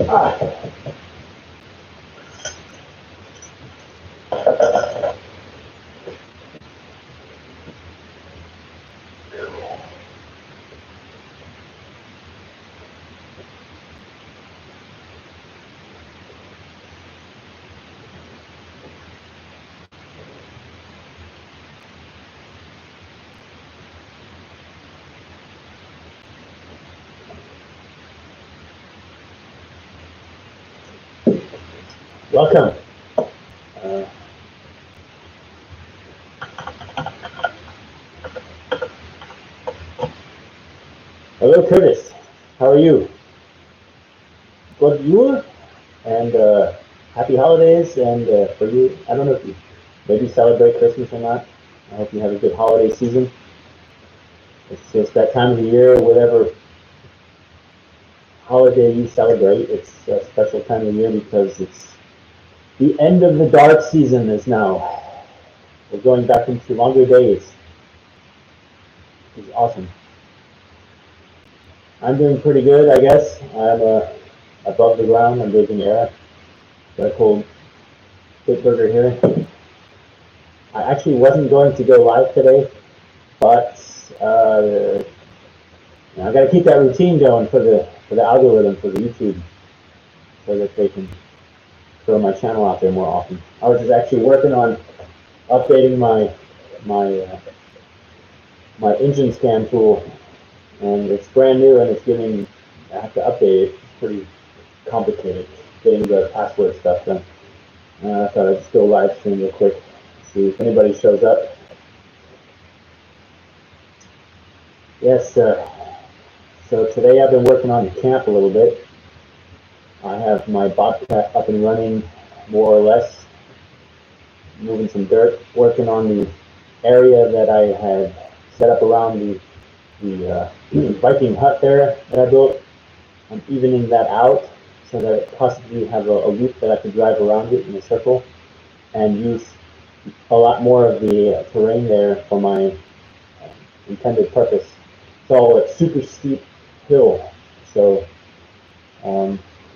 Ah. Welcome. Hello, Curtis. How are you? Good Jule, and happy holidays. And for you, I don't know if you maybe celebrate Christmas or not. I hope you have a good holiday season. It's just that time of the year, whatever holiday you celebrate, it's a special time of year because it's the end of the dark season is now. We're going back into longer days. It's awesome. I'm doing pretty good, I guess. I'm above the ground. I'm breathing air. Got a cold burger here. I actually wasn't going to go live today, but I got to keep that routine going for the algorithm for the YouTube, so that they can throw my channel out there more often. I was just actually working on updating my engine scan tool, and it's brand new and it's giving. I have to update it. It's pretty complicated getting the password stuff done. I thought I'd just go live stream real quick, see if anybody shows up. Yes, so today I've been working on the camp a little bit. I have my bobcat up and running, more or less, moving some dirt, working on the area that I had set up around the Viking hut there that I built. I'm evening that out so that it possibly have a loop that I could drive around it in a circle and use a lot more of the terrain there for my intended purpose. It's all a super steep hill, so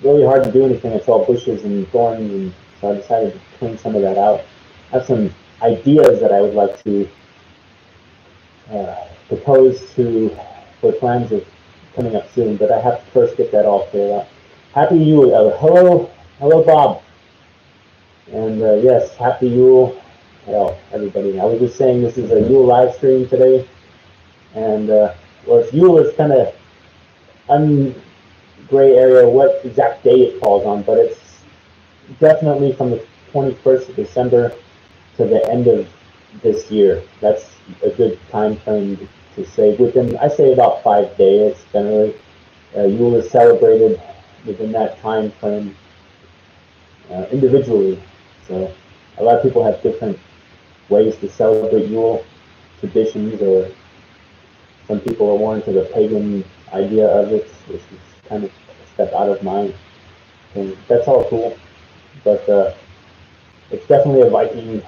really hard to do anything. It's all bushes and thorns, and so I decided to clean some of that out. I have some ideas that I would like to propose for plans of coming up soon, but I have to first get that all cleared out. Happy Yule. Hello, Bob. And yes, happy Yule. Well, everybody. I was just saying this is a Yule live stream today, and well, it's Yule is kind of gray area what exact day it falls on, but it's definitely from the 21st of December to the end of this year. That's a good time frame to say. Within, I say about 5 days generally. Yule is celebrated within that time frame individually. So a lot of people have different ways to celebrate Yule, traditions, or some people are more into the pagan idea of it, which is kind of a step out of mine. And that's all cool, but it's definitely a Viking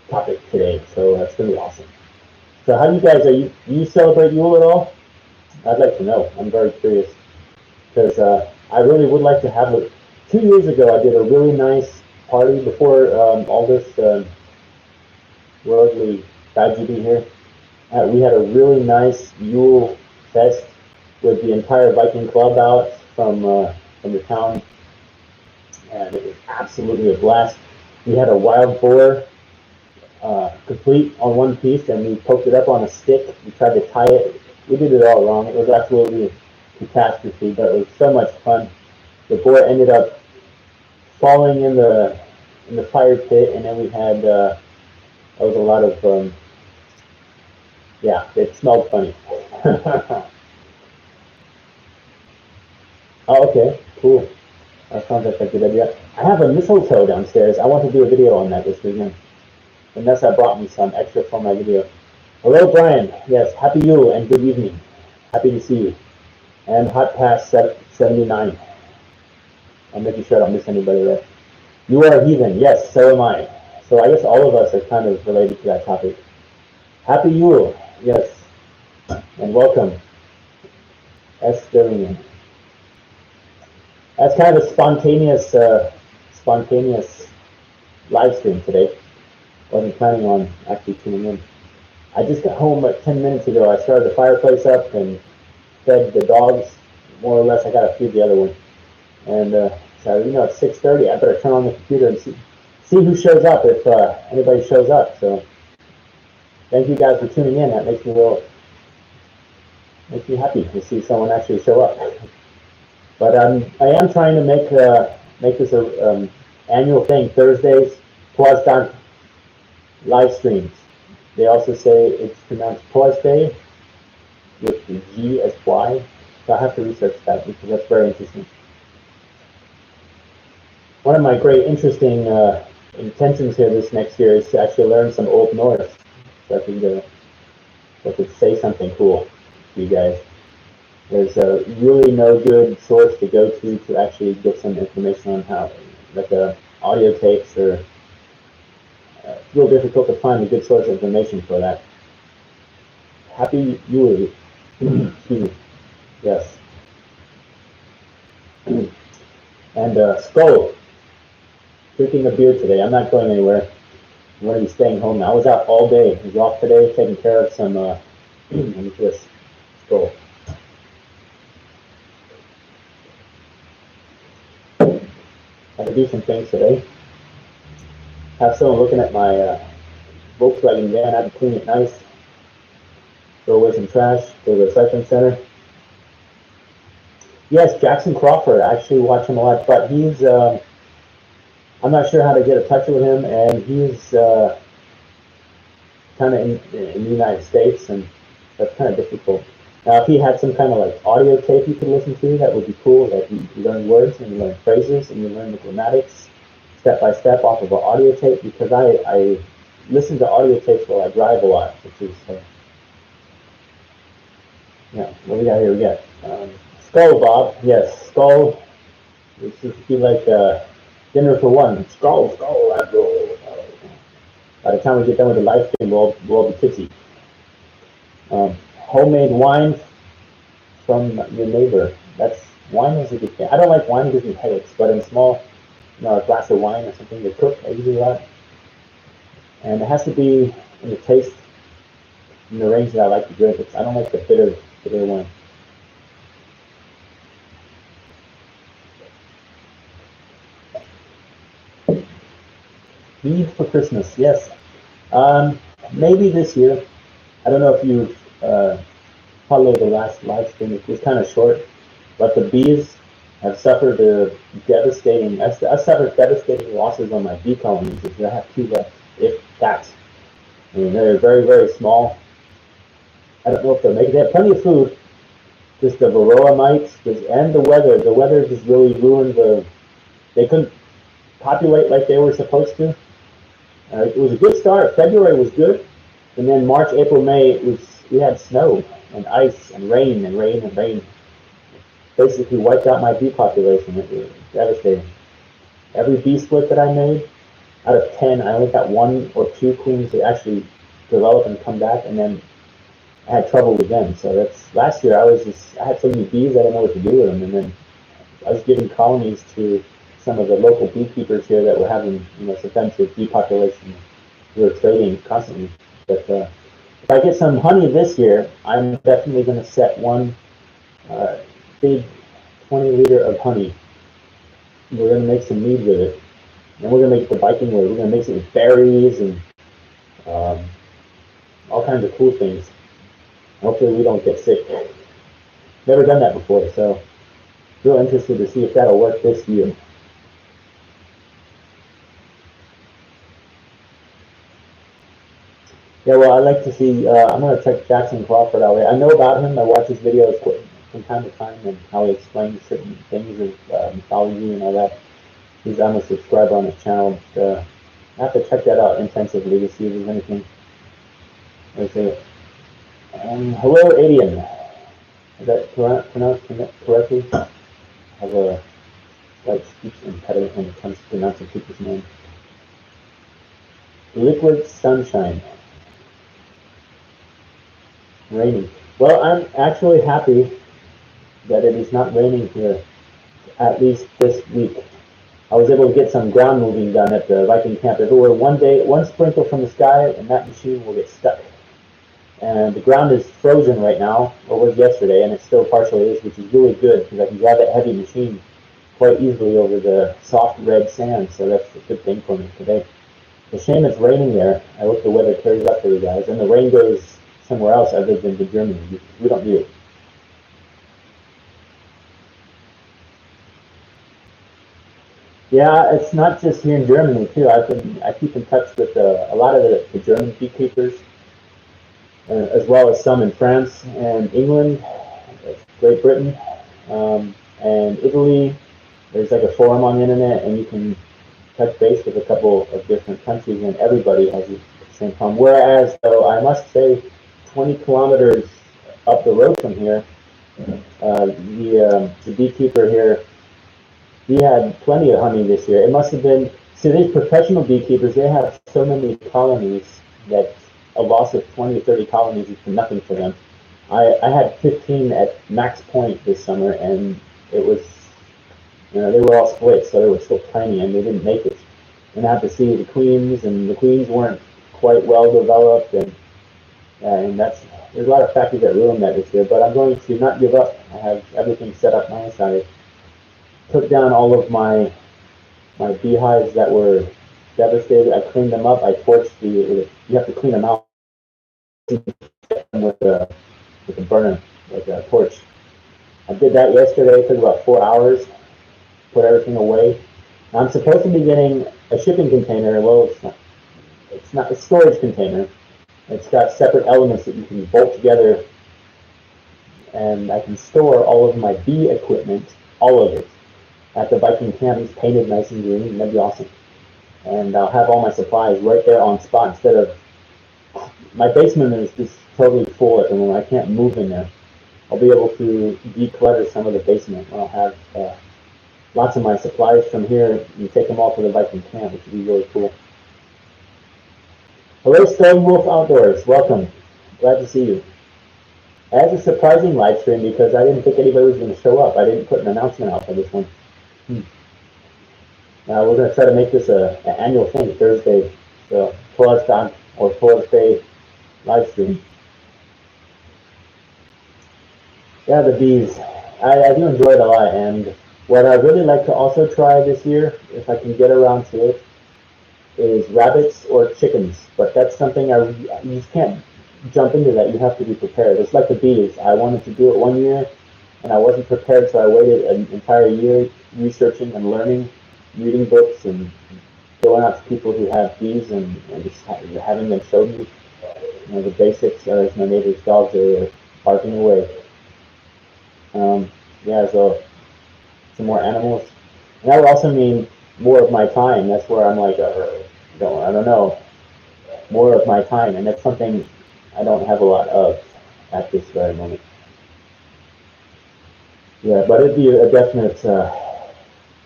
topic today, so that's gonna be awesome. So how do you guys, do you celebrate Yule at all? I'd like to know. I'm very curious, because I really would like to have it. 2 years ago, I did a really nice party before all this worldly tragedy here. We had a really nice Yule fest with the entire Viking club out from the town, and it was absolutely a blast. We had a wild boar complete on one piece, and we poked it up on a stick. We tried to tie it. We did it all wrong. It was absolutely a catastrophe, but it was so much fun. The boar ended up falling in the fire pit, and then we had there was a lot of yeah, it smelled funny. Oh, okay, cool. That sounds like a good idea. I have a mistletoe downstairs. I want to do a video on that this weekend. Vanessa brought me some extra for my video. Hello, Brian. Yes, happy Yule and good evening. Happy to see you. And Hot Pass 79. I'm making sure I don't miss anybody there. You are a heathen. Yes, so am I. So I guess all of us are kind of related to that topic. Happy Yule. Yes. And welcome. S. Stillingham. That's kind of a spontaneous live stream today. Wasn't planning on actually tuning in. I just got home like 10 minutes ago. I started the fireplace up and fed the dogs. More or less, I got to feed the other one. And so, it's 6:30. I better turn on the computer and see who shows up, if anybody shows up. So thank you guys for tuning in. That makes me happy to see someone actually show up. But I am trying to make this a annual thing. Thursdays, Torsdag live streams. They also say it's pronounced Torsday with the G as Y. So I have to research that because that's very interesting. One of my great interesting intentions here this next year is to actually learn some Old Norse, so I could say something cool to you guys. There's really no good source to go to actually get some information on how, like audio tapes, or it's real difficult to find a good source of information for that. Happy Jule. Excuse me. Yes. And Skull. Drinking a beer today. I'm not going anywhere. I'm going to be staying home now. I was out all day. I was off today taking care of some, let me just Skull. Had to do some things today. Have someone looking at my Volkswagen van. I had to clean it nice. Throw away some trash. Go to the recycling center. Yes, Jackson Crawford. I actually watch him a lot, but he's, I'm not sure how to get in touch with him, and he's kind of in the United States, and that's kind of difficult. Now, if he had some kind of like audio tape you could listen to, that would be cool. That you learn words and you learn phrases and you learn the grammatics step by step off of an audio tape, because I listen to audio tapes while I drive a lot, which is yeah. What we got here? We got Skull Bob. Yes, Skull. This would be like dinner for one. Skull, let's go. By the time we get done with the live stream, we'll all be tipsy. Homemade wine from your neighbor. Wine is a good thing. I don't like wine, it gives me headaches, but in small, a glass of wine or something to cook, I usually like. And it has to be in the taste, in the range that I like to drink. I don't like the bitter wine. Eve for Christmas, yes. Maybe this year. I don't know if you've followed the last live stream. It was kind of short, but the bees have suffered I've suffered devastating losses on my bee colonies. I have 2 left, if that. I mean, they're very, very small. I don't know if they'll make it. They have plenty of food. Just the varroa mites and the weather. The weather just really ruined they couldn't populate like they were supposed to. It was a good start. February was good, and then March, April, May, we had snow and ice and rain and rain and rain. Basically wiped out my bee population. It was devastating. Every bee split that I made, out of 10, I only got 1 or 2 queens that actually develop and come back, and then I had trouble with them. So last year. I had so many bees, I didn't know what to do with them, and then I was giving colonies to some of the local beekeepers here that were having, sometimes with depopulation. We were trading constantly. But if I get some honey this year, I'm definitely going to set one big 20-liter of honey. We're going to make some mead with it. And we're going to make it the Viking way. We're going to mix it with berries and all kinds of cool things. Hopefully we don't get sick. Never done that before, so real interested to see if that'll work this year. Yeah, well, I like to see, I'm going to check Jackson Crawford out. I know about him. I watch his videos from time to time and how he explains certain things of mythology and all that. I'm a subscriber on his channel. But, I have to check that out intensively to see if there's anything. Let's see. Hello, Adian. Is that pronounced correctly? I have a slight speech impediment when it comes to pronouncing people's names. Liquid sunshine. Raining. Well, I'm actually happy that it is not raining here. at least this week. I was able to get some ground moving done at the Viking camp. If it were one sprinkle from the sky, and that machine will get stuck. And the ground is frozen right now, or was yesterday, and it still partially is, which is really good because I can drive that heavy machine quite easily over the soft red sand, so that's a good thing for me today. The shame it's raining there. I hope the weather clears up for you guys, and the rain goes somewhere else other than to Germany. We don't need it. Yeah, it's not just here in Germany too. I keep in touch with a lot of the German beekeepers, as well as some in France and England, Great Britain, and Italy. There's like a forum on the internet, and you can touch base with a couple of different countries, and everybody has the same problem. Whereas, though, I must say, 20 kilometers up the road from here, the beekeeper here, he had plenty of honey this year. It must have been, see, these professional beekeepers, they have so many colonies that a loss of 20 or 30 colonies is nothing for them. I had 15 at max point this summer, and it was, they were all split, so they were still tiny, and they didn't make it. And I had to see the queens, and the queens weren't quite well developed, and there's a lot of factors that ruined that this year. But I'm going to not give up. I have everything set up nice. I took down all of my beehives that were devastated. I cleaned them up. I torched you have to clean them out with a burner, like a torch. I did that yesterday. It took about 4 hours. Put everything away. I'm supposed to be getting a shipping container. Well, it's not a storage container. It's got separate elements that you can bolt together, and I can store all of my bee equipment, all of it, at the Viking camp. It's painted nice and green, and that'd be awesome. And I'll have all my supplies right there on spot instead of, my basement is just totally full at the moment. I can't move in there. I'll be able to declutter some of the basement. I'll have lots of my supplies from here and take them all to the Viking camp, which would be really cool. Hello, Stone Wolf Outdoors. Welcome. Glad to see you. As a surprising live stream because I didn't think anybody was going to show up. I didn't put an announcement out for this one. We're going to try to make this an annual thing, Thursday, the Torsdag or Thursday live stream. Yeah, the bees. I do enjoy it a lot, and what I really like to also try this year, if I can get around to it, is rabbits or chickens. But that's something you just can't jump into that. You have to be prepared. It's like the bees. I wanted to do it one year, and I wasn't prepared, so I waited an entire year researching and learning, reading books, and going out to people who have bees and just having them show me the basics. As my neighbor's dogs are barking away. So some more animals. And that would also mean more of my time. That's where I'm like, I don't know, more of my time, and that's something I don't have a lot of at this very moment. Yeah, but it'd be a definite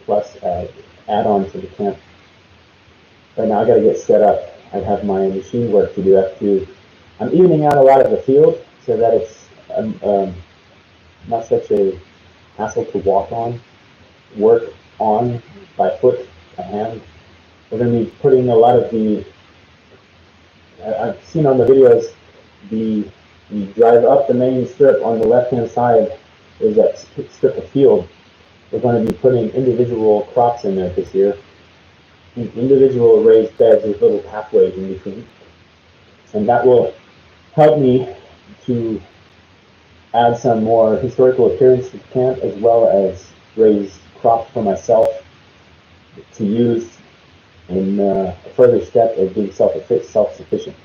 plus add-on to the camp. Right now I got to get set up. I have my machine work to do. I'm evening out a lot of the field so that it's not such a hassle to work on by foot, by hand. We're going to be putting a lot of I've seen on the videos, you drive up the main strip on the left-hand side, there's that strip of field. We're going to be putting individual crops in there this year. Individual raised beds with little pathways in between. And that will help me to add some more historical appearance to the camp, as well as raise crops for myself to use in a further step of being self-sufficient.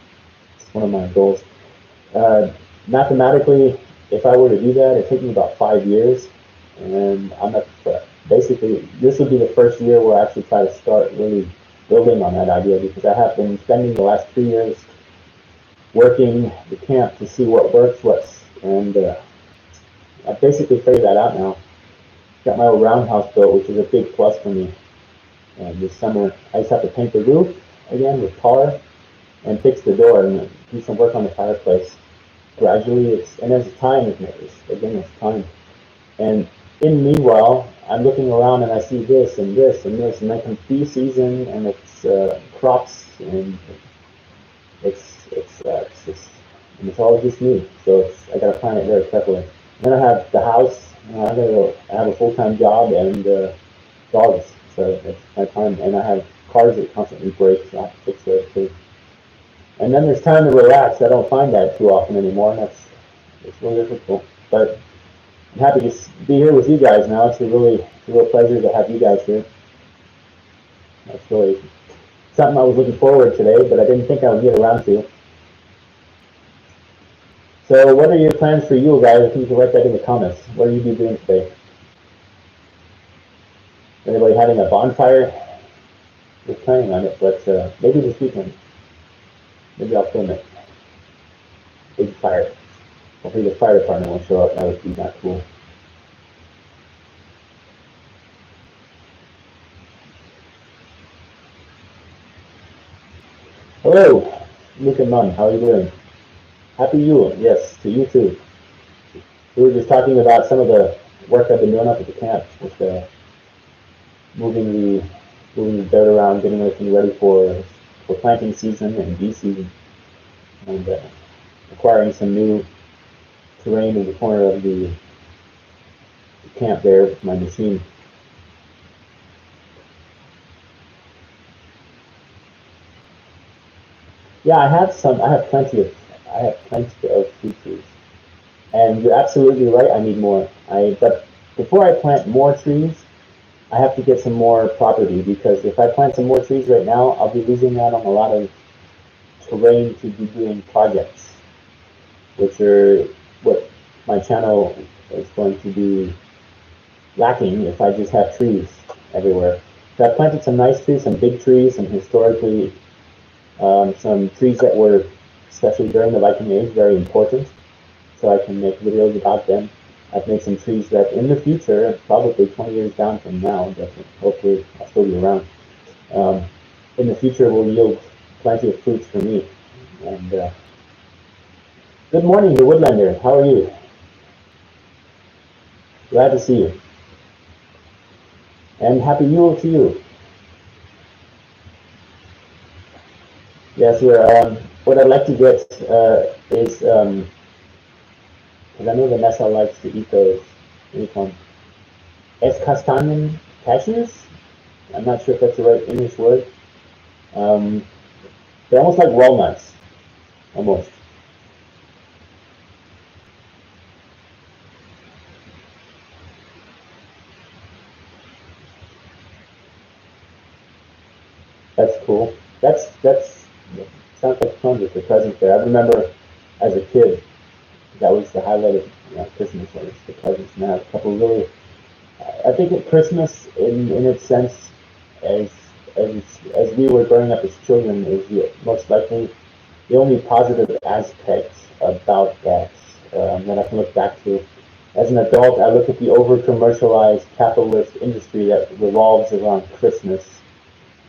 It's one of my goals. Mathematically, if I were to do that, it'd take me about 5 years, and basically this would be the first year where I actually try to start really building on that idea, because I have been spending the last 2 years working the camp to see what works, and I basically figured that out now. Got my old roundhouse built, which is a big plus for me. This summer, I just have to paint the roof again with tar and fix the door and do some work on the fireplace. Gradually, and there's time, it's time. And in the meanwhile, I'm looking around and I see this and this and this, and then comes bee season and it's crops and it's just, and it's all just me. So I got to plan it very carefully. Then I have the house. I have a full-time job and dogs. So that's my time. And I have cars that constantly break. So I have to fix those too. And then there's time to relax. I don't find that too often anymore, and it's really difficult. But I'm happy to be here with you guys now. It's a real pleasure to have you guys here. That's really something I was looking forward to today, but I didn't think I would get around to. So what are your plans for Yule, guys? I think you can write that in the comments. What are you doing today? Anybody having a bonfire? We're planning on it, but maybe this weekend. Maybe I'll film it. Big fire. Hopefully the fire department won't show up. That would be not cool. Hello, Luke and Mum. How are you doing? Happy Yule. Yes, to you too. We were just talking about some of the work I've been doing up at the camp with moving the dirt around, getting everything ready for planting season and bee season, and acquiring some new terrain in the corner of the camp there with my machine. Yeah, I have plenty of fruit trees. And you're absolutely right, I need more. But before I plant more trees, I have to get some more property, because if I plant some more trees right now, I'll be losing out on a lot of terrain to be doing projects, which are what my channel is going to be lacking if I just have trees everywhere. So I planted some nice trees, some big trees, some historically, some trees that were, especially during the Viking Age, very important, so I can make videos about them. I've made some trees that in the future, probably 20 years down from now, but hopefully I'll still be around, in the future will yield plenty of fruits for me. And good morning, the Woodlander. How are you? Glad to see you. And happy Yule to you. Yes, what I'd like to get is, because I know Vanessa likes to eat those, escastamen cashews. I'm not sure if that's the right English word. They're almost like walnuts, almost. That's cool. That's sounds like fun with the presents there. I remember as a kid, that was the highlight of Christmas, was the presents. And I had a couple really, I think that Christmas, in its sense, as as we were growing up as children, is most likely the only positive aspect about that I can look back to. As an adult, I look at the over-commercialized capitalist industry that revolves around Christmas,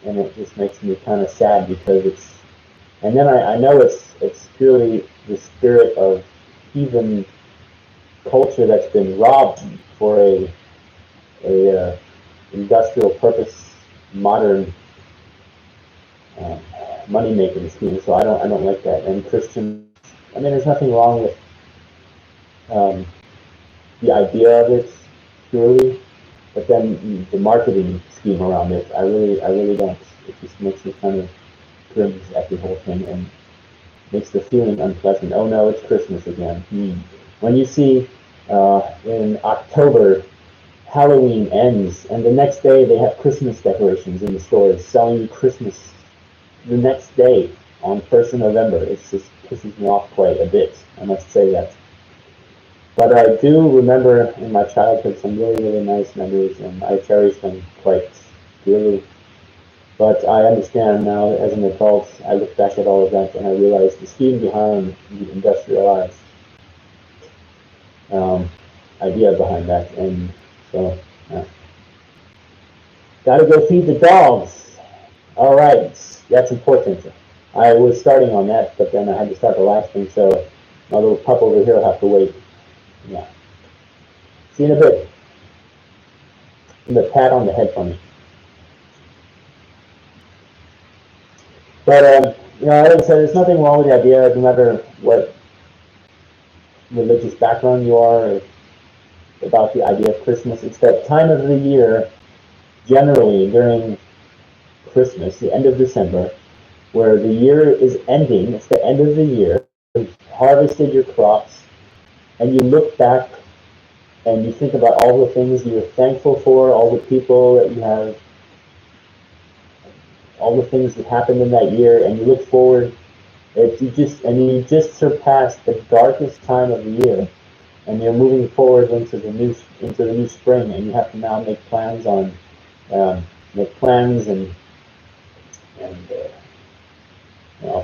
and it just makes me kind of sad, because and then I know it's purely the spirit of heathen culture that's been robbed for a industrial purpose, modern money making scheme. So I don't like that. And Christian, I mean, there's nothing wrong with the idea of it purely, but then the marketing scheme around it, I really don't. It just makes me kind of cringe at the whole thing, and makes the feeling unpleasant. Oh no, it's Christmas again. When you see in October, Halloween ends, and the next day they have Christmas decorations in the stores selling you Christmas the next day on 1st of November. It just pisses me off quite a bit, I must say that. But I do remember in my childhood some really nice memories, and I cherish them quite dearly. But I understand now, as an adult, I look back at all of that and I realize the scheme behind the industrialized idea behind that. And so, gotta go feed the dogs. All right, that's important. I was starting on that, but then I had to start the last thing, so my little pup over here will have to wait. Yeah. See you in a bit. the pat on the head for me. But like I said, there's nothing wrong with the idea, no matter what religious background you are, about the idea of Christmas. It's that time of the year, generally during Christmas, the end of December, where the year is ending. It's the end of the year. You've harvested your crops, and you look back and you think about all the things you're thankful for, all the people that you have, all the things that happened in that year, and you look forward. You just surpassed the darkest time of the year, and you're moving forward into the new spring, and you have to now make plans on and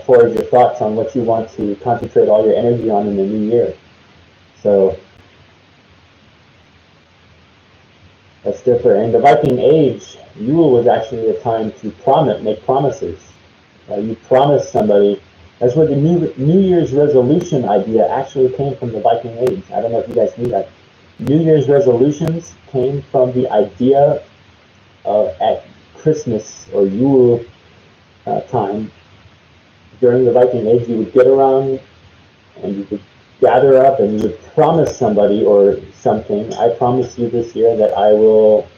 forward your thoughts on what you want to concentrate all your energy on in the new year. So that's different. In the Viking Age, Jule was actually a time to make promises. You promise somebody. That's where the New Year's resolution idea actually came from, the Viking Age. I don't know if you guys knew that. New Year's resolutions came from the idea of at Christmas or Jule time. During the Viking Age, you would get around and you would gather up and you would promise somebody or something. I promise you this year that I will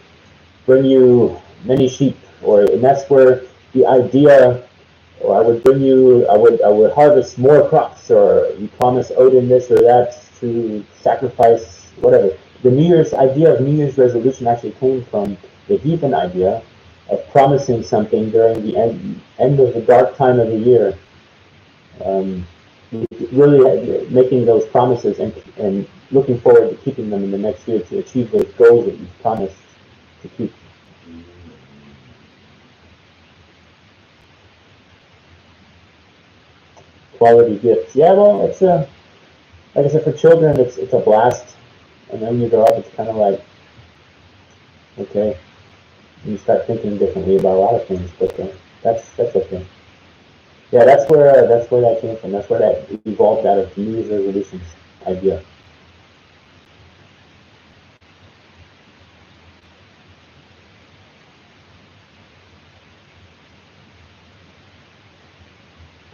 bring you many sheep, and that's where the idea, or I would harvest more crops, or you promise Odin this or that to sacrifice, whatever. The idea of New Year's resolution actually came from the heathen idea of promising something during the end of the dark time of the year. Really making those promises and looking forward to keeping them in the next year to achieve those goals that you've promised to keep. Quality gifts. Yeah, well, it's like I said, for children, it's a blast, and then when you grow up, it's kind of like, okay, and you start thinking differently about a lot of things. But that's okay. Yeah, that's where that came from. That's where that evolved out of New Year's resolutions idea.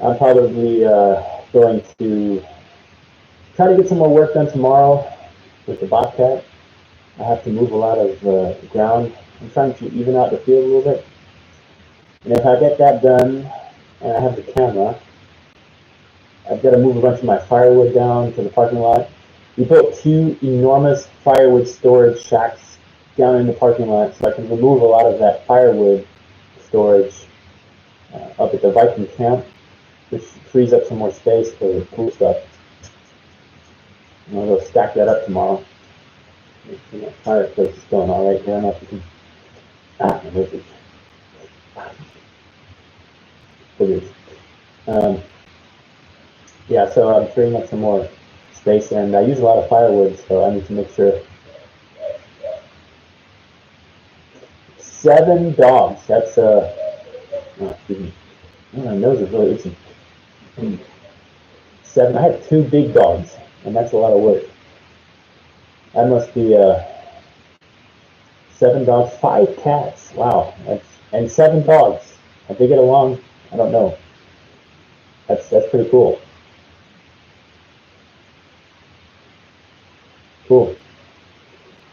I'm probably going to try to get some more work done tomorrow with the Bobcat. I have to move a lot of ground. I'm trying to even out the field a little bit. And if I get that done, and I have the camera, I've got to move a bunch of my firewood down to the parking lot. We built 2 enormous firewood storage shacks down in the parking lot, so I can remove a lot of that firewood storage up at the Viking camp, which frees up some more space for the cool stuff. And I'll go stack that up tomorrow. My fireplace is going all right here. I don't know if you can. Yeah, so I'm freeing up some more space, and I use a lot of firewood, so I need to make sure. 7 dogs. That's excuse me. Oh, my nose is really itchy. 7. I have 2 big dogs, and that's a lot of work. That must be 7 dogs, 5 cats. Wow, and 7 dogs. If they get along, I don't know. That's pretty cool. Cool.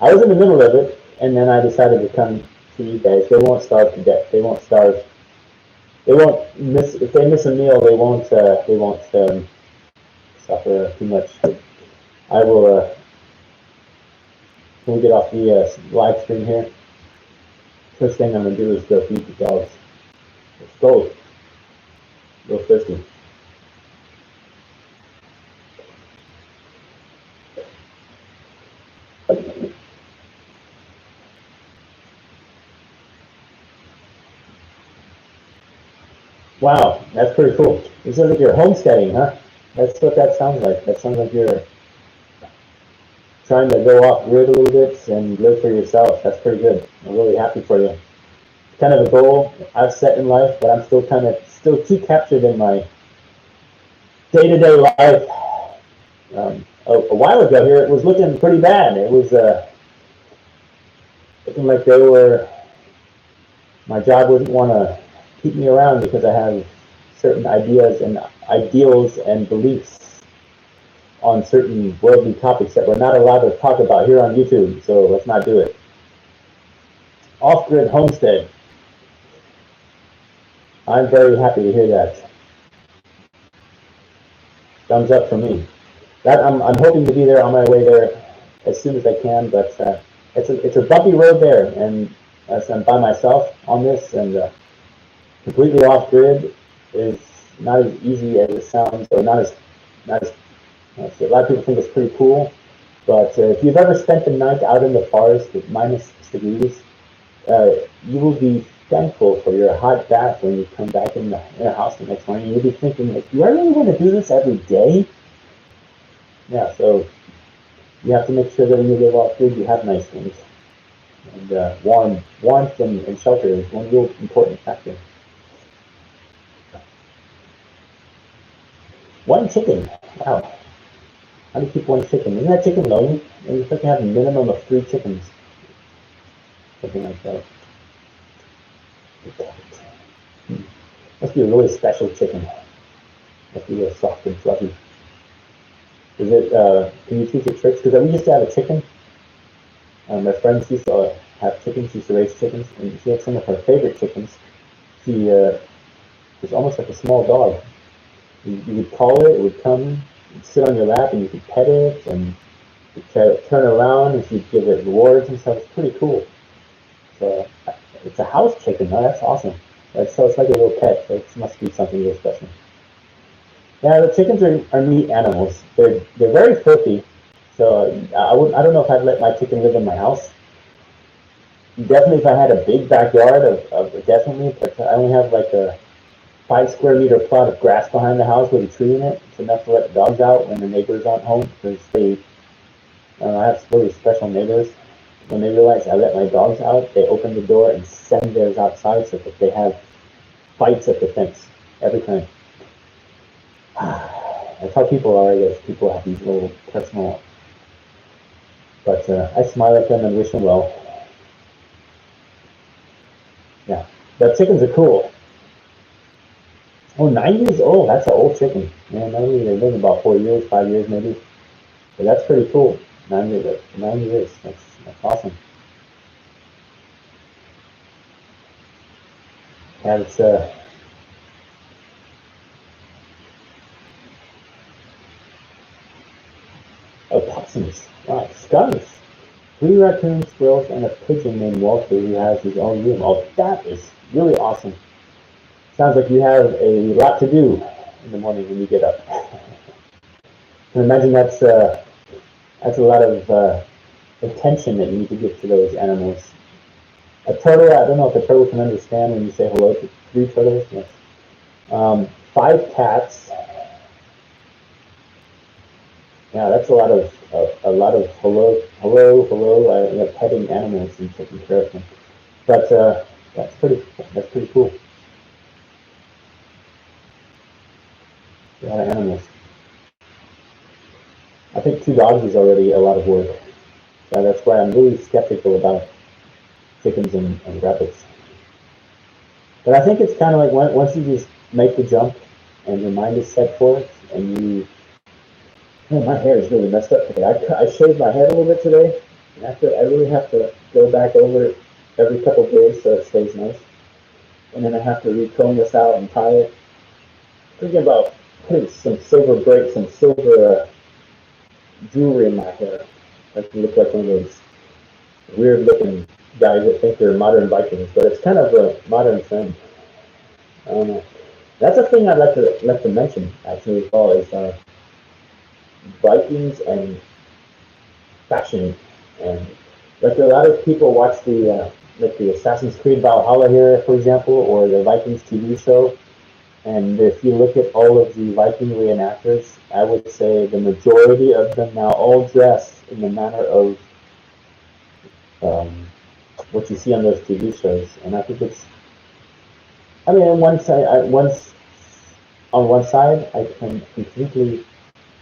I was in the middle of it, and then I decided to come to you guys. They won't starve to death. They won't starve. They won't miss. If they miss a meal, they won't suffer too much. I will. When we get off the live stream here, first thing I'm gonna do is go feed the dogs. Let's go. Real thirsty. Wow, that's pretty cool. It sounds like you're homesteading, huh? That's what that sounds like. That sounds like you're trying to go off grid a little bit and live for yourself. That's pretty good. I'm really happy for you. It's kind of a goal I've set in life, but I'm still too captured in my day-to-day life. A while ago here, it was looking pretty bad. It was looking like my job wouldn't want to keep me around because I have certain ideas and ideals and beliefs on certain worldly topics that we're not allowed to talk about here on YouTube, so let's not do it. Off-grid homestead. I'm very happy to hear that. Thumbs up for me. I'm hoping to be there on my way there as soon as I can, but it's a bumpy road there, and as I'm by myself on this, and completely off-grid is not as easy as it sounds, or not as a lot of people think it's pretty cool, but if you've ever spent the night out in the forest at -6 degrees, you will be thankful for your hot bath when you come back in the house the next morning. You'll be thinking, like, do I really want to do this every day? Yeah, so you have to make sure that when you live off-grid, you have nice things. And warmth and shelter is one real important factor. One chicken. Wow. How do you keep one chicken? Isn't that chicken lonely? And you have to have a minimum of 3 chickens. Something like that. Must be a really special chicken. Must be real soft and fluffy. Is it, can you teach it tricks? Because we used to have a chicken. My friends used to have chickens, used to raise chickens, and she had some of her favorite chickens. She was almost like a small dog. You would call it would come, sit on your lap, and you could pet it, and you'd try to turn around, and she'd give it rewards and stuff. It's pretty cool. So it's a house chicken, though. That's awesome. So it's like a little pet. So it must be something real special. Yeah, the chickens are neat animals. They're very filthy. So I don't know if I'd let my chicken live in my house. Definitely, if I had a big backyard, definitely. But I only have like a 5 square meter plot of grass behind the house with a tree in it. It's enough to let the dogs out when the neighbors aren't home, because I have really special neighbors. When they realize I let my dogs out, they open the door and send theirs outside, so that they have fights at the fence every time. That's how people are, I guess. People have these little personal. But I smile at them and wish them well. Yeah, but chickens are cool. Oh, 9 years old. That's an old chicken. Yeah, normally they live about 4 years, 5 years maybe. But that's pretty cool. 9 years. 9 years. That's awesome. Yeah, it's opossums. Wow, skunks. 3 raccoons, squirrels, and a pigeon named Walter who has his own room. Oh, that is really awesome. Sounds like you have a lot to do in the morning when you get up. I can imagine that's a lot of attention that you need to give to those animals. A turtle, I don't know if a turtle can understand when you say hello to 3 turtles. Yes. 5 cats. Yeah, that's a lot of hello, petting animals and taking care of them. But that's pretty cool. A lot of animals. I think 2 dogs is already a lot of work. That's why I'm really skeptical about chickens and rabbits. But I think it's kind of like once you just make the jump and your mind is set for it, and you. Oh, my hair is really messed up today. I shaved my head a little bit today. And I really have to go back over it every couple of days so it stays nice. And then I have to recomb this out and tie it. Thinking about putting some silver jewelry in my hair. I can look like one of those weird looking guys that think they're modern Vikings, but it's kind of a modern trend. I don't know. That's a thing I'd like to mention actually as well, is Vikings and fashion. And like a lot of people watch the Assassin's Creed Valhalla here, for example, or the Vikings TV show. And if you look at all of the Viking reenactors, I would say the majority of them now all dress in the manner of what you see on those TV shows. And I think it's, I mean, on one side, I can completely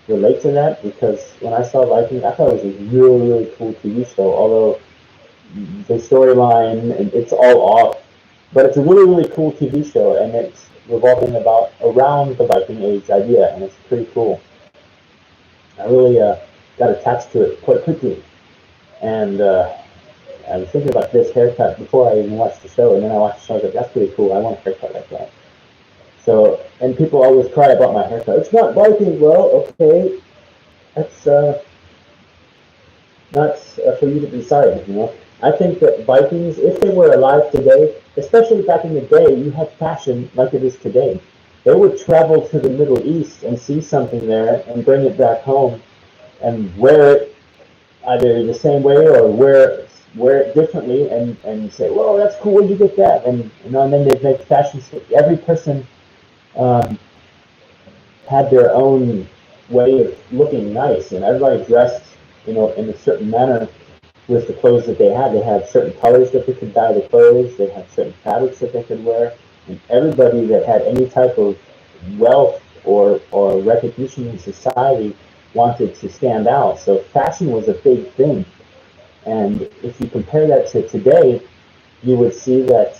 relate to that, because when I saw Vikings, I thought it was a really, really cool TV show. Although the storyline, and it's all off. But it's a really, really cool TV show, and it's revolving around the Viking Age idea, and it's pretty cool. I really got attached to it quite quickly, and I was thinking about this haircut before I even watched the show, and then I watched the show. I was like, that's pretty cool. I want a haircut like that. So, and people always cry about my haircut. It's not Viking. Well, okay, that's not for you to decide. I think that Vikings, if they were alive today, especially back in the day, you had fashion like it is today. They would travel to the Middle East and see something there and bring it back home and wear it either the same way or wear it differently, and say, "Well, that's cool. Where'd you get that?" And then they'd make fashion. Every person um, had their own way of looking nice, and everybody dressed, in a certain manner with the clothes that they had. They had certain colors that they could dye the clothes. They had certain fabrics that they could wear, and everybody that had any type of wealth or recognition in society wanted to stand out. So fashion was a big thing. And if you compare that to today, you would see that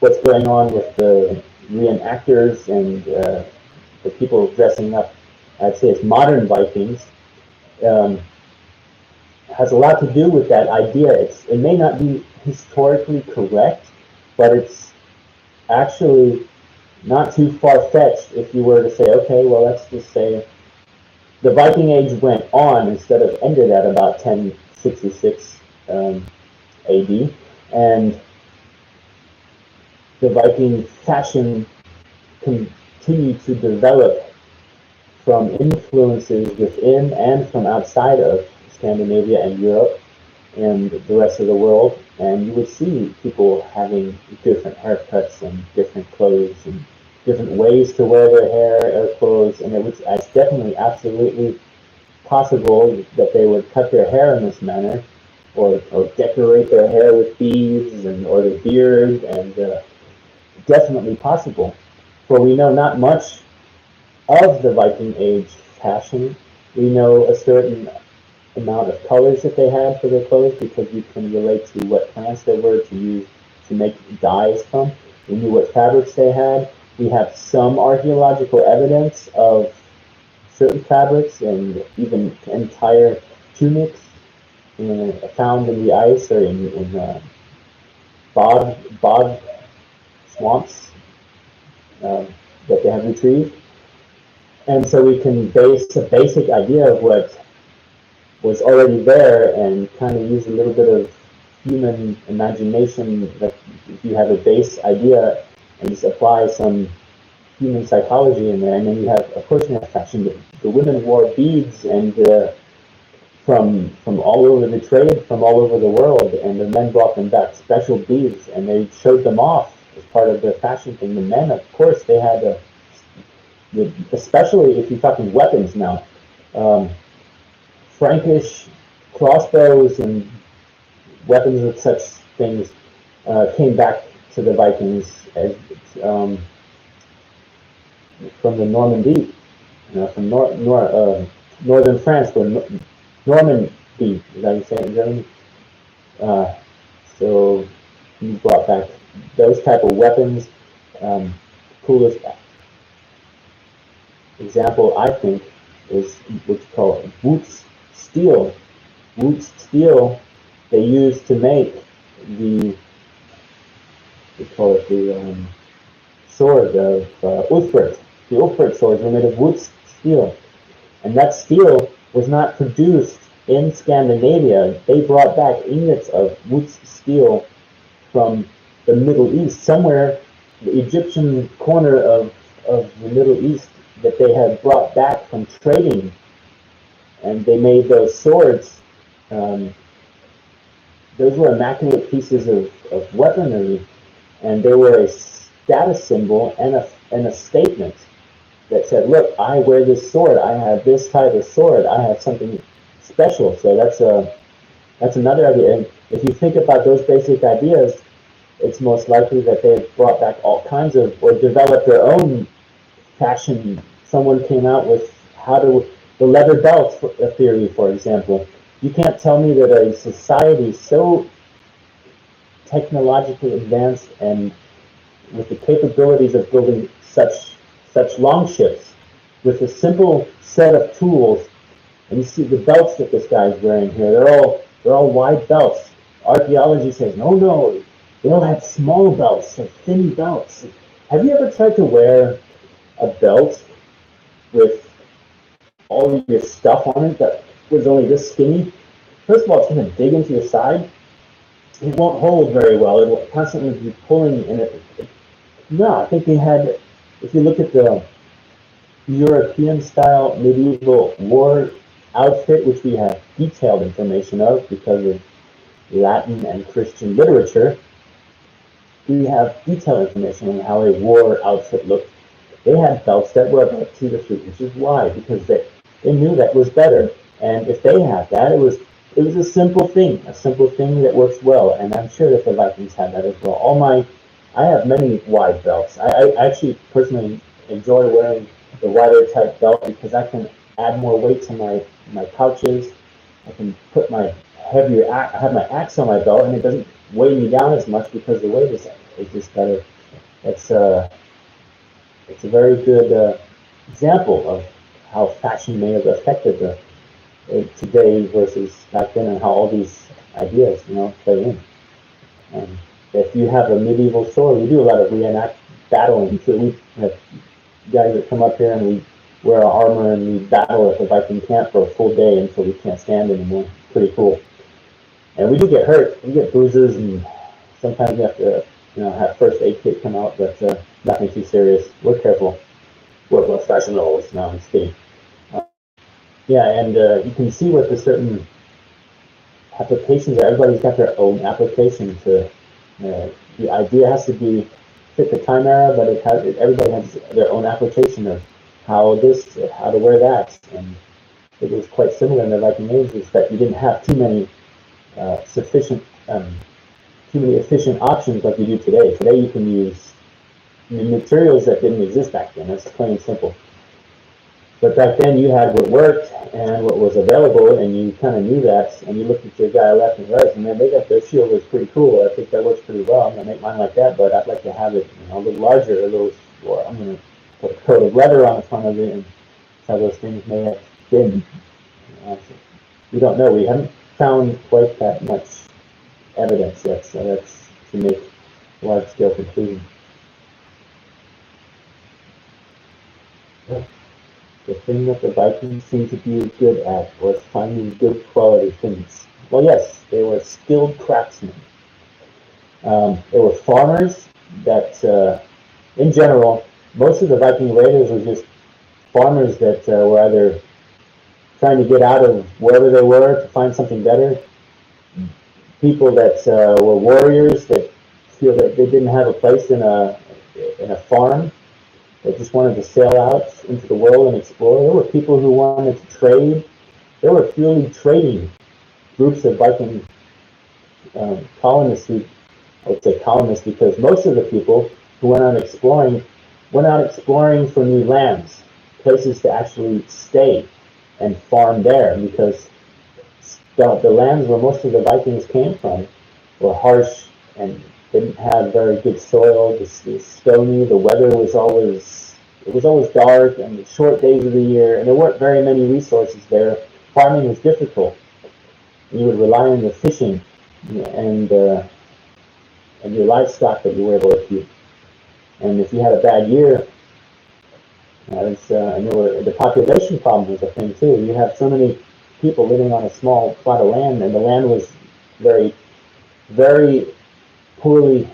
what's going on with the reenactors and the people dressing up, I'd say it's modern Vikings, um, has a lot to do with that idea. It may not be historically correct, but it's actually not too far-fetched if you were to say, okay, well, let's just say the Viking Age went on instead of ended at about 1066 AD, and the Viking fashion continued to develop from influences within and from outside of Scandinavia and Europe and the rest of the world, and you would see people having different haircuts and different clothes and different ways to wear their hair or clothes, and it's definitely absolutely possible that they would cut their hair in this manner, or decorate their hair with beads or the beard, and definitely possible. For we know not much of the Viking Age fashion. We know a certain amount of colors that they had for their clothes because you can relate to what plants they were to use to make dyes from. We knew what fabrics they had. We have some archaeological evidence of certain fabrics and even entire tunics found in the ice or in bog swamps that they have retrieved. And so we can base a basic idea of what was already there and kind of use a little bit of human imagination. That if you have a base idea and just apply some human psychology in there, and then you have, of course, you have fashion. The women wore beads and from all over the trade, from all over the world, and the men brought them back special beads, and they showed them off as part of their fashion thing. The men, of course, they had especially if you're talking weapons now, Frankish crossbows and weapons of such things came back to the Vikings as from the Normandy, from northern France, from Normandy, is that how you say it in German? So he brought back those type of weapons. Coolest example, I think, is what's called Wootz steel. Wootz steel they used to make they call it the sword of Ulfric. The Ulfric swords were made of Wootz steel. And that steel was not produced in Scandinavia. They brought back ingots of Wootz steel from the Middle East, somewhere the Egyptian corner of the Middle East that they had brought back from trading, and they made those swords. Those were immaculate pieces of weaponry, and they were a status symbol and a statement that said, look, I wear this sword, I have this type of sword, I have something special. So that's another idea. And if you think about those basic ideas, it's most likely that they've brought back all kinds of, or developed their own fashion. Someone came out with the leather belt theory, for example. You can't tell me that a society so technologically advanced and with the capabilities of building such long ships with a simple set of tools. And you see the belts that this guy's wearing here, they're all wide belts. Archaeology says no, they all have small belts, like thin belts. Have you ever tried to wear a belt with all of your stuff on it that was only this skinny? First of all, it's going to dig into your side. It won't hold very well. It will constantly be pulling in it. No, I think they had, if you look at the European-style medieval war outfit, which we have detailed information of because of Latin and Christian literature, we have detailed information on how a war outfit looked. They had belts that were about 2 to 3 inches wide because they knew that was better. And if they had that, it was a simple thing that works well. And I'm sure that the Vikings had that as well. I have many wide belts. I actually personally enjoy wearing the wider type belt because I can add more weight to my pouches. I can put my I have my axe on my belt, and it doesn't weigh me down as much because the weight is just better. It's a very good example of how fashion may have affected today versus back then, and how all these ideas, play in. If you have a medieval sword, we do a lot of reenact battling. So we have guys that come up here and we wear our armor and we battle at the Viking camp for a full day until we can't stand anymore. Pretty cool. And we do get hurt. We get bruises, and sometimes we have to, have first aid kit come out, but nothing too serious. We're careful. We're professionals. No, I'm just kidding. Yeah, and you can see what the certain applications are. Everybody's got their own application to. The idea has to be fit the time era, but everybody has their own application of how to wear that. And it was quite similar in the Viking Age, is that you didn't have too many efficient options like you do today. Today you can use materials that didn't exist back then. That's plain and simple. But back then you had what worked and what was available, and you kind of knew that, and you looked at your guy left and right, and man, they got their shield was pretty cool. I think that works pretty well. I'm going to make mine like that, but I'd like to have it a little larger, or I'm going to put a coat of leather on the front of it, and how those things may have been. We don't know. We haven't found quite that much evidence yet, so that's to make large-scale conclusions. The thing that the Vikings seemed to be good at was finding good quality things. Well, yes, they were skilled craftsmen. They were farmers that, in general, most of the Viking raiders were just farmers that were either trying to get out of wherever they were to find something better. People that were warriors that feel that they didn't have a place in a farm. They just wanted to sail out into the world and explore. There were people who wanted to trade. There were purely trading groups of Viking colonists who, I would say colonists, because most of the people who went out exploring for new lands, places to actually stay and farm there, because the lands where most of the Vikings came from were harsh and didn't have very good soil. It was stony. The weather was always dark, and the short days of the year, and there weren't very many resources there. Farming was difficult. You would rely on your fishing and your livestock that you were able to keep. And if you had a bad year, and the population problem was a thing too. You have so many people living on a small plot of land, and the land was very, very poorly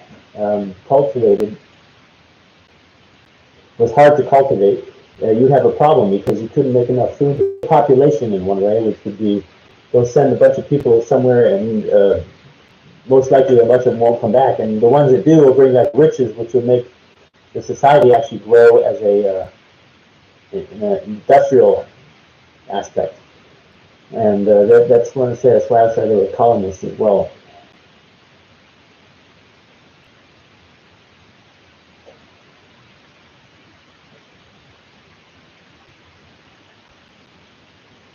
cultivated. It was hard to cultivate. You'd have a problem because you couldn't make enough food. The population, in one way, which would be, they'll send a bunch of people somewhere, and most likely a bunch of them won't come back. And the ones that do will bring back riches, which would make the society actually grow as in an industrial aspect. And that's what I say. That's why I said they were colonists as well.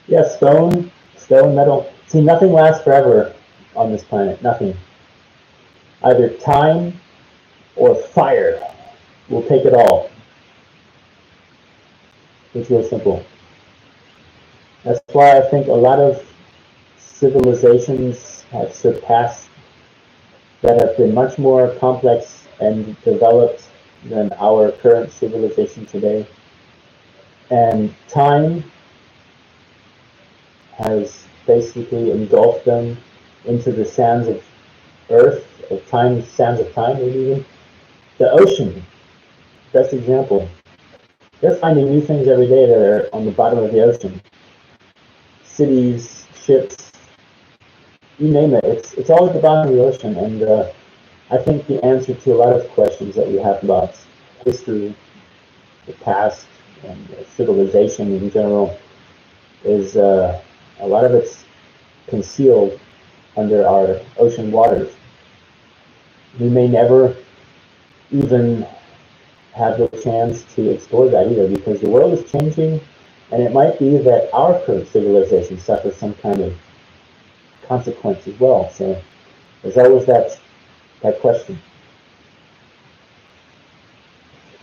Yeah, stone, metal. See, nothing lasts forever on this planet. Nothing. Either time or fire will take it all. It's real simple. That's why I think a lot of civilizations have surpassed, that have been much more complex and developed than our current civilization today. And time has basically engulfed them into the sands of earth, of time, sands of time, maybe even. The ocean, best example. They're finding new things every day that are on the bottom of the ocean. Cities, ships, you name it. It's all at the bottom of the ocean. And I think the answer to a lot of questions that we have about history, the past, and civilization in general is a lot of it's concealed under our ocean waters. We may never even have the chance to explore that either, because the world is changing, and it might be that our current civilization suffers some kind of consequence as well. So there's always that question.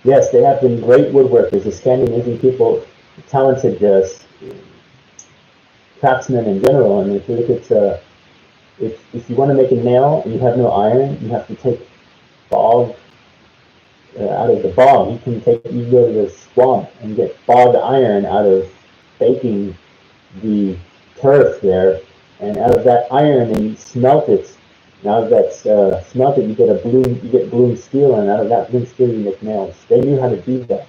Yes, they have been great woodworkers. The Scandinavian people, talented craftsmen in general. And if you look at if you want to make a nail and you have no iron, you have to take bog out of the bog. You go to the swamp and get bogged iron out of baking the turf there, and out of that iron, and you smelt it. And out of that smelted, you get bloom steel, and out of that bloom steel, you make nails. They knew how to do that.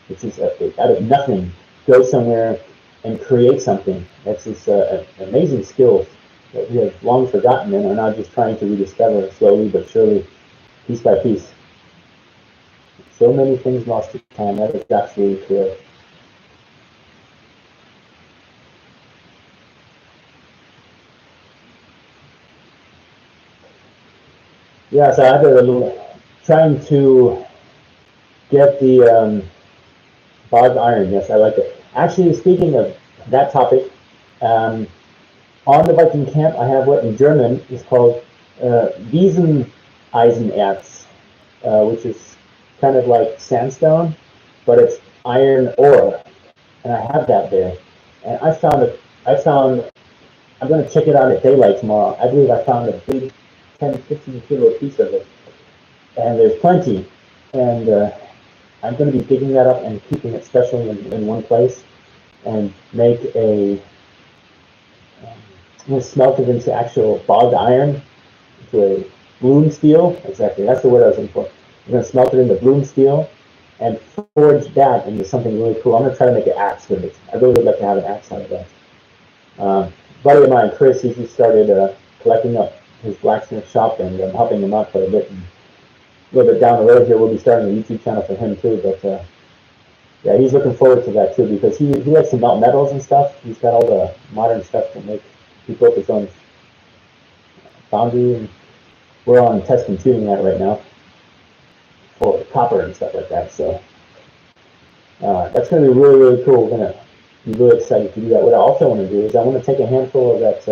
It's just out of nothing, go somewhere and create something. That's just amazing skills that we have long forgotten and are now just trying to rediscover slowly but surely, piece by piece. So many things lost to time. That is absolutely correct. Yeah, so I've been trying to get the bogged iron. Yes, I like it. Actually, speaking of that topic, on the Viking camp, I have what in German is called Wieseneisenerz, which is kind of like sandstone, but it's iron ore, and I have that there. And I'm going to check it out at daylight tomorrow. I believe I found a big 10, 15 kilo piece of it, and there's plenty. And I'm going to be digging that up and keeping it specially in one place, and make smelt it into actual bogged iron, into a bloom steel. Exactly, that's the word I was looking for. I'm going to smelt it into bloom steel and forge that into something really cool. I'm going to try to make an axe with it. I really would like to have an axe out of that. A buddy of mine, Chris, he just started collecting up his blacksmith shop, and I'm helping him out quite a bit. And a little bit down the road here, we'll be starting a YouTube channel for him too. But yeah, he's looking forward to that too, because he likes to melt metals and stuff. He's got all the modern stuff to make. He built his own foundry, and we're on test and tuning that right now for copper and stuff like that. So that's going to be really, really cool. We're going to be really excited to do that. What I also want to do is I want to take a handful of that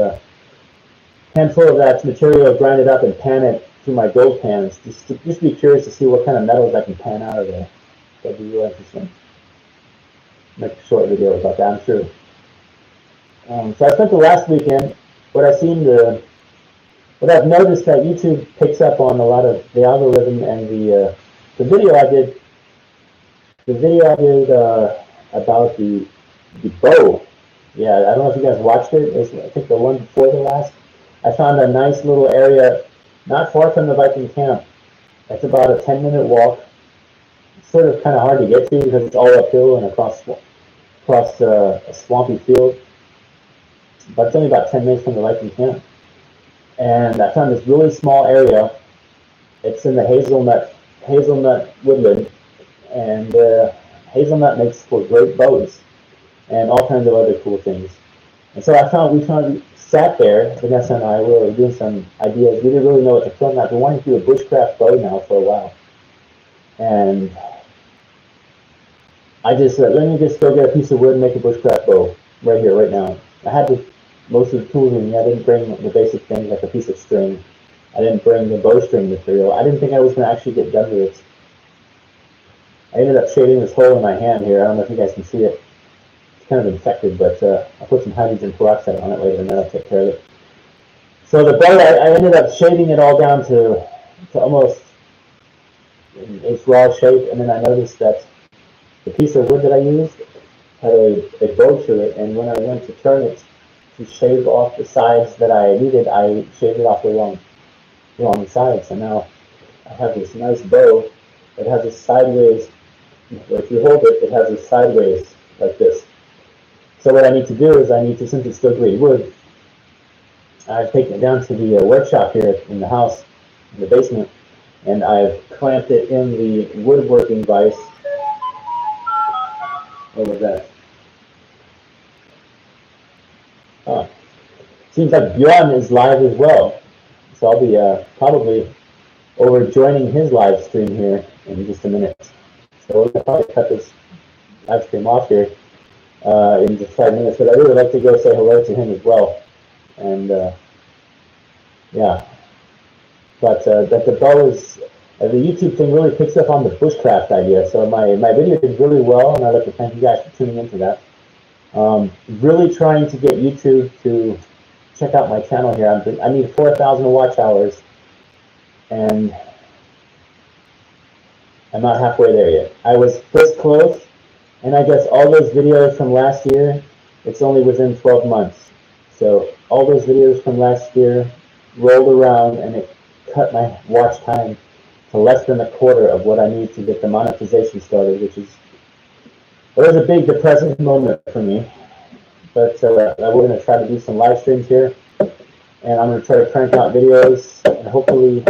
material, grind it up, and pan it through my gold pans. Just be curious to see what kind of metals I can pan out of there. That'd be really interesting. Make a short video about that, I'm sure. So I spent the last weekend. What I've noticed that YouTube picks up on a lot of the algorithm, and the video I did. The video I did about the bow. Yeah, I don't know if you guys watched it. It's, I think the one before the last. I found a nice little area not far from the Viking camp. It's about a 10-minute walk. It's sort of kind of hard to get to because it's all uphill and across a swampy field. But it's only about 10 minutes from the Viking camp. And I found this really small area. It's in the hazelnut woodland, and hazelnut makes for great bows and all kinds of other cool things. And so we sat there, Vanessa and I were doing some ideas. We didn't really know what to film out. We wanted to do a bushcraft bow now for a while. And I just said, let me just go get a piece of wood and make a bushcraft bow right here, right now. I had to most of the tools with me. I didn't bring the basic things like a piece of string. I didn't bring the bowstring material. I didn't think I was going to actually get done with it. I ended up shaving this hole in my hand here. I don't know if you guys can see it. It's kind of infected, but I'll put some hydrogen peroxide on it later, and that'll take care of it. So the bow, I ended up shaving it all down to almost its raw shape, and then I noticed that the piece of wood that I used had a bow to it, and when I went to turn it to shave off the sides that I needed, I shaved it off the wrong side. So now I have this nice bow that has a sideways. If you hold it, it has a sideways like this. So what I need to do is since it's still green wood, I've taken it down to the workshop here in the house, in the basement, and I've clamped it in the woodworking vise over that. Seems like Bjorn is live as well, so I'll be probably over joining his live stream here in just a minute. So we're gonna probably cut this live stream off here in just 5 minutes, but I really like to go say hello to him as well. And yeah, but the bow is the YouTube thing really picks up on the bushcraft idea. So my video did really well, and I'd like to thank you guys for tuning into that. Really trying to get YouTube to check out my channel here. I need 4,000 watch hours, and I'm not halfway there yet. I was this close, and I guess all those videos from last year, it's only within 12 months. So all those videos from last year rolled around, and it cut my watch time to less than a quarter of what I need to get the monetization started, which is, it was a big depressing moment for me. But we're going to try to do some live streams here, and I'm going to try to crank out videos, and hopefully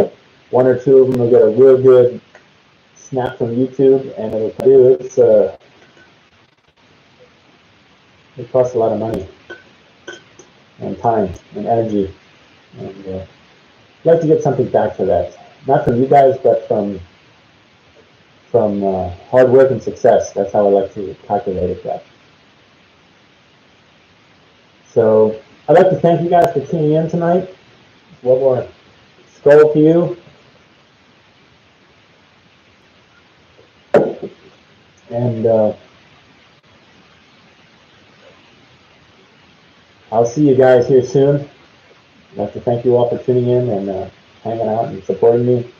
1 or 2 of them will get a real good snap from YouTube, and it'll do it costs a lot of money and time and energy, and I'd like to get something back for that, not from you guys, but from hard work and success. That's how I like to calculate it back. So I'd like to thank you guys for tuning in tonight. One more skull to you. And I'll see you guys here soon. I'd like to thank you all for tuning in and hanging out and supporting me.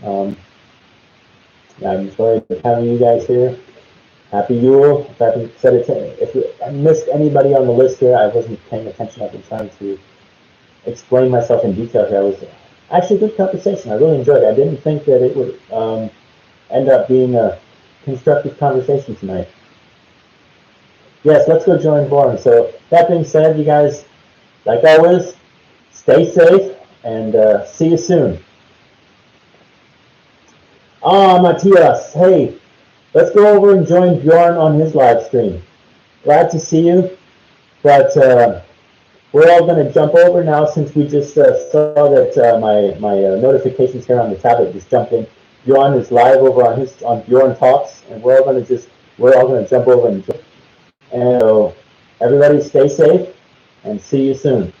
I enjoyed having you guys here. Happy Jule. If I haven't said it, if I missed anybody on the list here, I wasn't paying attention. I've been trying to explain myself in detail here. I was actually a good conversation. I really enjoyed it. I didn't think that it would end up being a constructive conversation tonight. Yes, let's go join Born. So that being said, you guys, like always, stay safe and see you soon. Matthias, hey, let's go over and join Bjorn on his live stream. Glad to see you, but we're all going to jump over now since we just saw that my notifications here on the tablet just jumped in. Bjorn is live over on Bjorn Talks, and we're all going to jump over and join. And so everybody stay safe and see you soon.